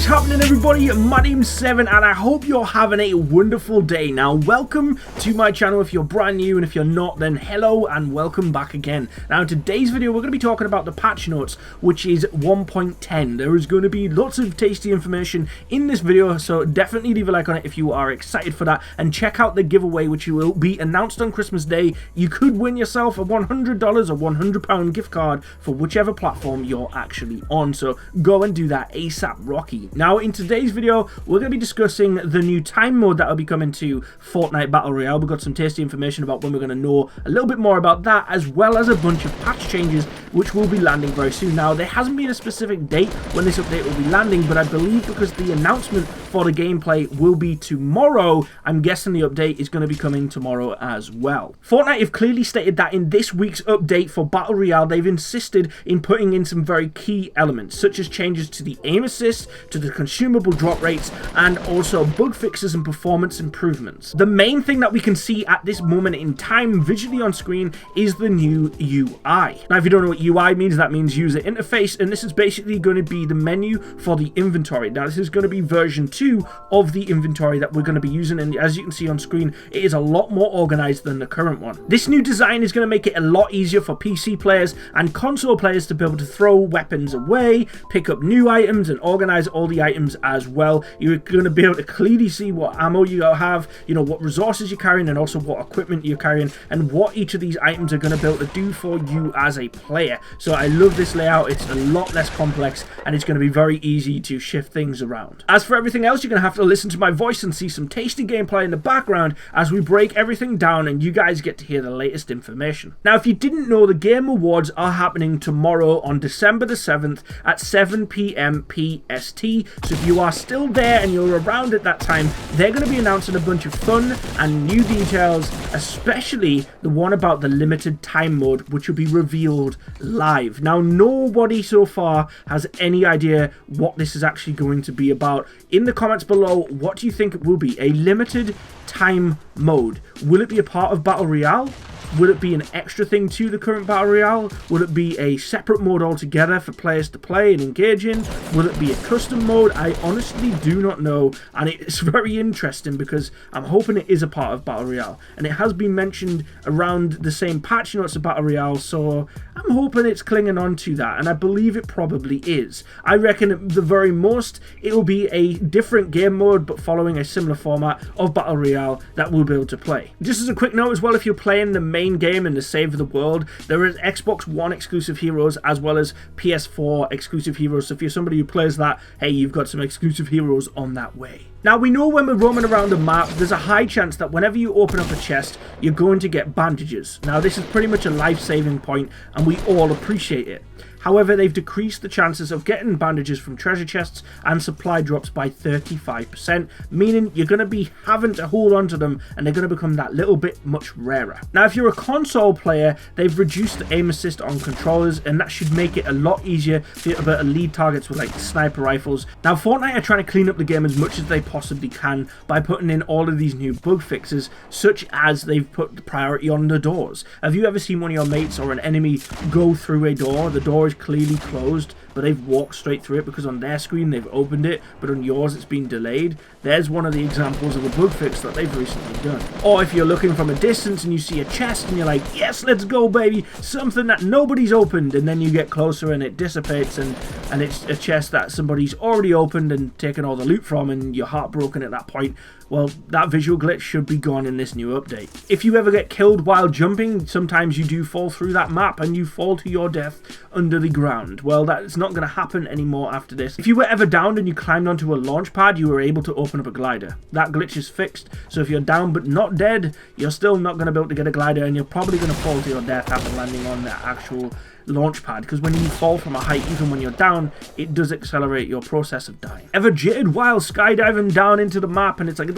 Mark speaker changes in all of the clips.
Speaker 1: is happening, everybody? My name's Seven and I hope you're having a wonderful day. Now welcome to my channel if you're brand new, and if you're not, then hello and welcome back again. Now in today's video we're going to be talking about the patch notes, which is 1.10. There is going to be lots of tasty information in this video, so definitely leave a like on it if you are excited for that, and check out the giveaway which will be announced on Christmas Day. You could win yourself a $100 or £100 gift card for whichever platform you're actually on, so go and do that ASAP Rocky. Now in today's video we're going to be discussing the new time mode that will be coming to Fortnite Battle Royale. We've got some tasty information about when we're going to know a little bit more about that, as well as a bunch of patch changes which will be landing very soon. Now there hasn't been a specific date when this update will be landing, but I believe because the announcement for the gameplay will be tomorrow, I'm guessing the update is going to be coming tomorrow as well. Fortnite have clearly stated that in this week's update for Battle Royale they've insisted in putting in some very key elements, such as changes to the aim assist, to the consumable drop rates, and also bug fixes and performance improvements. The main thing that we can see at this moment in time visually on screen is the new UI. Now if you don't know what UI means, that means user interface, and this is basically going to be the menu for the inventory. Now this is going to be version 2 of the inventory that we're going to be using, and as you can see on screen it is a lot more organized than the current one. This new design is going to make it a lot easier for PC players and console players to be able to throw weapons away, pick up new items, and organize all the items as well. You're going to be able to clearly see what ammo you have, you know, what resources you're carrying, and also what equipment you're carrying, and what each of these items are going to be able to do for you as a player. So I love this layout. It's a lot less complex and it's going to be very easy to shift things around. As for everything else, you're going to have to listen to my voice and see some tasty gameplay in the background as we break everything down and you guys get to hear the latest information. Now if you didn't know, the Game Awards are happening tomorrow on December the 7th at 7 PM PST, so if you are still there and you're around at that time, they're going to be announcing a bunch of fun and new details, especially the one about the limited time mode, which will be revealed live. Now nobody so far has any idea what this is actually going to be about. In the comments below, what do you think it will be? A limited time mode. Will it be a part of Battle Royale? Will it be an extra thing to the current Battle Royale? Will it be a separate mode altogether for players to play and engage in? Will it be a custom mode? I honestly do not know, and it's very interesting because I'm hoping it is a part of Battle Royale, and it has been mentioned around the same patch notes of Battle Royale, so I'm hoping it's clinging on to that, and I believe it probably is. I reckon at the very most it will be a different game mode but following a similar format of Battle Royale that we'll be able to play. Just as a quick note as well, if you're playing the main game in the Save the World, there is Xbox One exclusive heroes as well as PS4 exclusive heroes, so if you're somebody who plays that, hey, you've got some exclusive heroes on that way. Now we know when we're roaming around the map, there's a high chance that whenever you open up a chest, you're going to get bandages. Now this is pretty much a life-saving point and we all appreciate it. However, they've decreased the chances of getting bandages from treasure chests and supply drops by 35%, meaning you're going to be having to hold on to them and they're going to become that little bit much rarer. Now, if you're a console player, they've reduced the aim assist on controllers, and that should make it a lot easier for you to be able to lead targets with like sniper rifles. Now, Fortnite are trying to clean up the game as much as they possibly can by putting in all of these new bug fixes, such as they've put the priority on the doors. Have you ever seen one of your mates or an enemy go through a door? The door is clearly closed, but they've walked straight through it because on their screen they've opened it, but on yours it's been delayed. There's one of the examples of a bug fix that they've recently done. Or if you're looking from a distance and you see a chest and you're like, yes, let's go baby, something that nobody's opened, and then you get closer and it dissipates and it's a chest that somebody's already opened and taken all the loot from, and you're heartbroken at that point. Well, that visual glitch should be gone in this new update. If you ever get killed while jumping, sometimes you do fall through that map and you fall to your death under the ground. Well, that's not going to happen anymore after this. If you were ever downed and you climbed onto a launch pad, you were able to open up a glider. That glitch is fixed, so if you're down but not dead, you're still not going to be able to get a glider, and you're probably going to fall to your death after landing on that actual launch pad, because when you fall from a height, even when you're down, it does accelerate your process of dying. Ever jittered while skydiving down into the map and it's like,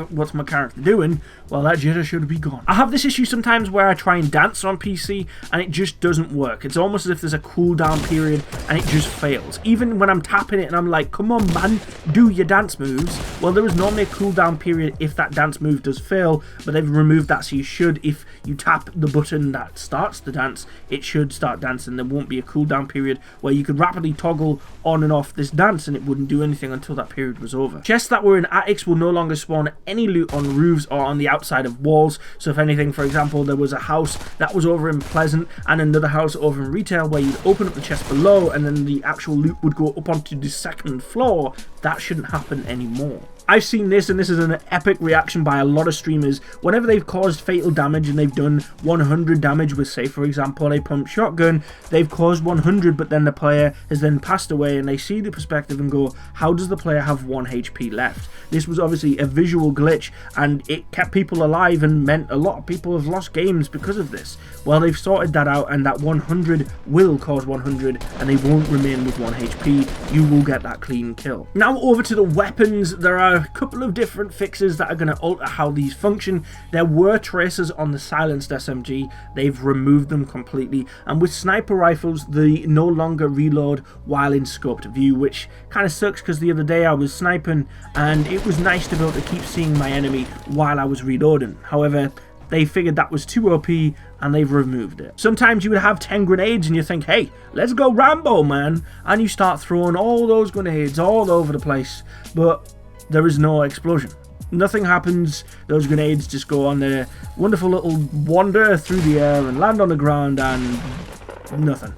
Speaker 1: what's my character doing? Well, that jitter should be gone. I have this issue sometimes where I try and dance on PC and it just doesn't work. It's almost as if there's a cooldown period and it just fails. Even when I'm tapping it and I'm like, come on man, do your dance moves. Well, there is normally a cooldown period if that dance move does fail, but they've removed that, so you should, if you tap the button that starts the dance, it should start start dancing, there won't be a cooldown period where you could rapidly toggle on and off this dance and it wouldn't do anything until that period was over. Chests that were in attics will no longer spawn any loot on roofs or on the outside of walls. So if anything, for example, there was a house that was over in Pleasant and another house over in Retail where you'd open up the chest below and then the actual loot would go up onto the second floor, that shouldn't happen anymore. I've seen this, and this is an epic reaction by a lot of streamers. Whenever they've caused fatal damage and they've done 100 damage with, say for example, a pump shotgun, they've caused 100 but then the player has then passed away, and they see the perspective and go, how does the player have 1 HP left? This was obviously a visual glitch and it kept people alive and meant a lot of people have lost games because of this. Well, they've sorted that out, and that 100 will cause 100 and they won't remain with 1 HP. You will get that clean kill. Now over to the weapons. There are a couple of different fixes that are going to alter how these function. There were tracers on the silenced SMG. They've removed them completely, and with sniper rifles they no longer reload while in scoped view, which kind of sucks because the other day I was sniping and it was nice to be able to keep seeing my enemy while I was reloading. However, they figured that was too OP and they've removed it. Sometimes you would have 10 grenades and you think, hey, let's go Rambo, man, and you start throwing all those grenades all over the place, but there is no explosion. Nothing happens. Those grenades just go on their wonderful little wander through the air and land on the ground and nothing.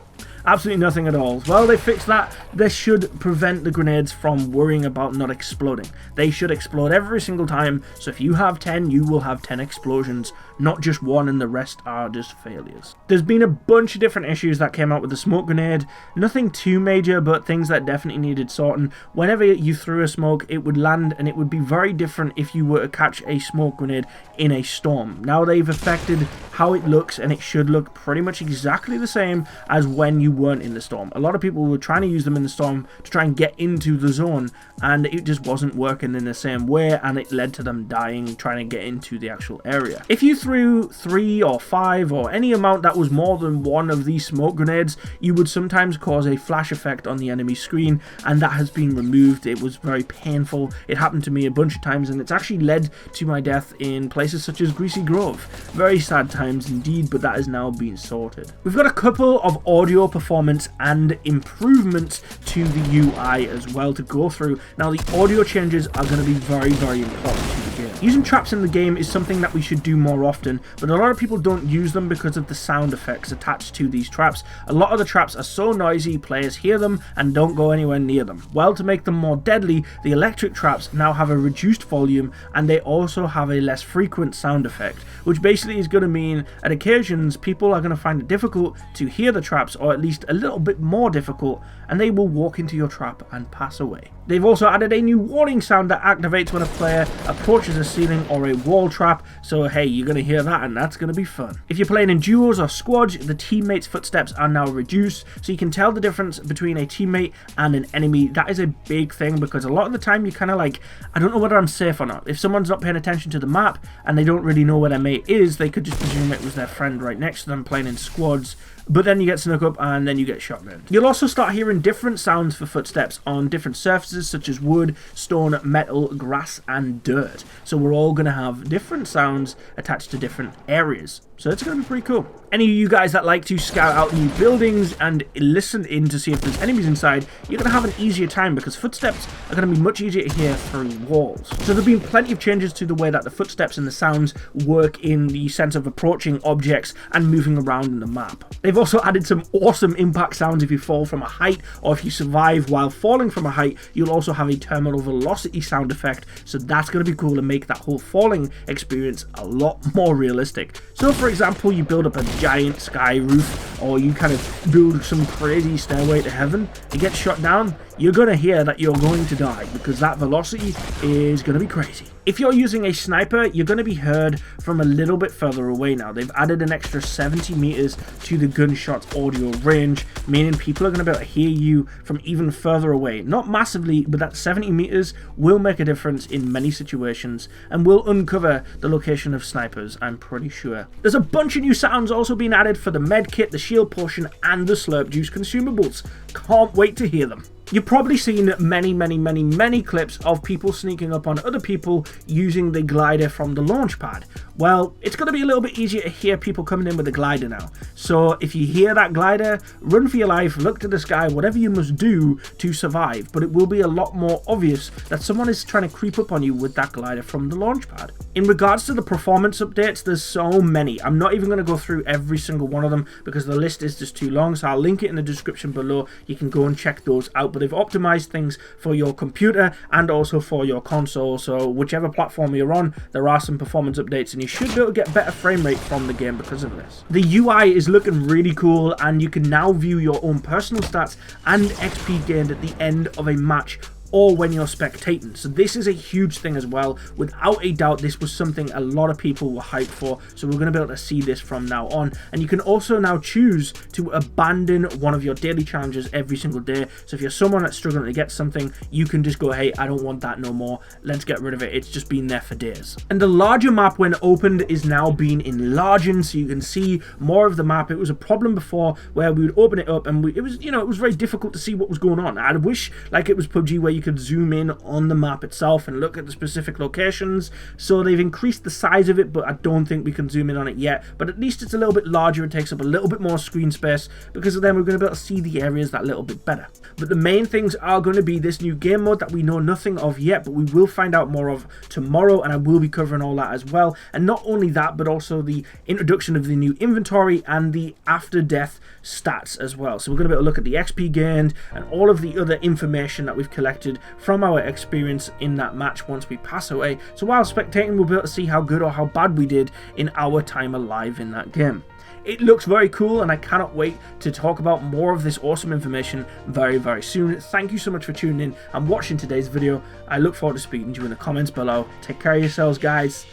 Speaker 1: Absolutely nothing at all. Well, they fixed that. This should prevent the grenades from worrying about not exploding. They should explode every single time, so if you have 10, you will have 10 explosions, not just 1 and the rest are just failures. There's been a bunch of different issues that came out with the smoke grenade. Nothing too major, but things that definitely needed sorting. Whenever you threw a smoke, it would land, and it would be very different if you were to catch a smoke grenade in a storm. Now they've affected how it looks, and it should look pretty much exactly the same as when you weren't in the storm. A lot of people were trying to use them in the storm to try and get into the zone, and it just wasn't working in the same way, and it led to them dying trying to get into the actual area. If you threw 3 or 5 or any amount that was more than 1 of these smoke grenades, you would sometimes cause a flash effect on the enemy screen, and that has been removed. It was very painful. It happened to me a bunch of times, and it's actually led to my death in places such as Greasy Grove. Very sad times indeed, but that has now been sorted. We've got a couple of audio performance and improvements to the UI as well to go through. Now the audio changes are going to be very, very important to the game. Using traps in the game is something that we should do more often, but a lot of people don't use them because of the sound effects attached to these traps. A lot of the traps are so noisy, players hear them and don't go anywhere near them. Well, to make them more deadly, the electric traps now have a reduced volume, and they also have a less frequent sound effect, which basically is going to mean at occasions people are going to find it difficult to hear the traps, or at least a little bit more difficult, and they will walk into your trap and pass away. They've also added a new warning sound that activates when a player approaches a ceiling or a wall trap, so hey, you're going to hear that and that's going to be fun. If you're playing in duos or squads, the teammates' footsteps are now reduced, so you can tell the difference between a teammate and an enemy. That is a big thing, because a lot of the time you're kind of like, I don't know whether I'm safe or not. If someone's not paying attention to the map and they don't really know where their mate is, they could just presume it was their friend right next to them playing in squads. But then you get snuck up and then you get shotgunned. You'll also start hearing different sounds for footsteps on different surfaces such as wood, stone, metal, grass and dirt. So we're all going to have different sounds attached to different areas. So it's going to be pretty cool. Any of you guys that like to scout out new buildings and listen in to see if there's enemies inside, you're going to have an easier time because footsteps are going to be much easier to hear through walls. So there have been plenty of changes to the way that the footsteps and the sounds work in the sense of approaching objects and moving around in the map. They've also added some awesome impact sounds if you fall from a height, or if you survive while falling from a height, you'll also have a terminal velocity sound effect, so that's going to be cool and make that whole falling experience a lot more realistic. So for example, you build up a giant sky roof, or you kind of build some crazy stairway to heaven, you get shot down, you're going to hear that you're going to die because that velocity is going to be crazy. If you're using a sniper, you're going to be heard from a little bit further away now. They've added an extra 70 meters to the gunshot's audio range, meaning people are going to be able to hear you from even further away. Not massively, but that 70 meters will make a difference in many situations and will uncover the location of snipers, I'm pretty sure. There's a bunch of new sounds also being added for the med kit, the shield potion, and the slurp juice consumables. Can't wait to hear them. You've probably seen many clips of people sneaking up on other people using the glider from the launch pad. Well, it's going to be a little bit easier to hear people coming in with the glider now. So if you hear that glider, run for your life, look to the sky, whatever you must do to survive. But it will be a lot more obvious that someone is trying to creep up on you with that glider from the launch pad. In regards to the performance updates, there's so many. I'm not even going to go through every single one of them because the list is just too long. So I'll link it in the description below. You can go and check those out. But they've optimized things for your computer and also for your console. So whichever platform you're on, there are some performance updates and you should be able to get better frame rate from the game because of this. The UI is looking really cool and you can now view your own personal stats and XP gained at the end of a match or when you're spectating. So this is a huge thing as well. Without a doubt, this was something a lot of people were hyped for. So we're going to be able to see this from now on. And you can also now choose to abandon one of your daily challenges every single day. So if you're someone that's struggling to get something, you can just go, hey, I don't want that no more. Let's get rid of it. It's just been there for days. And the larger map when opened is now being enlarging. So you can see more of the map. It was a problem before where we would open it up and it was very difficult to see what was going on. I wish like it was PUBG where you could zoom in on the map itself and look at the specific locations. So they've increased the size of it, but I don't think we can zoom in on it yet. But at least it's a little bit larger. It takes up a little bit more screen space because then we're going to be able to see the areas that little bit better. But the main things are going to be this new game mode that we know nothing of yet, but we will find out more of tomorrow, and I will be covering all that as well. And not only that, but also the introduction of the new inventory and the after death stats as well. So we're going to be able to look at the XP gained and all of the other information that we've collected from our experience in that match once we pass away. So while spectating, we'll be able to see how good or how bad we did in our time alive in that game. It looks very cool and I cannot wait to talk about more of this awesome information very soon. Thank you so much for tuning in and watching today's video. I look forward to speaking to you in the comments below. Take care of yourselves, guys.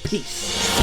Speaker 1: Peace.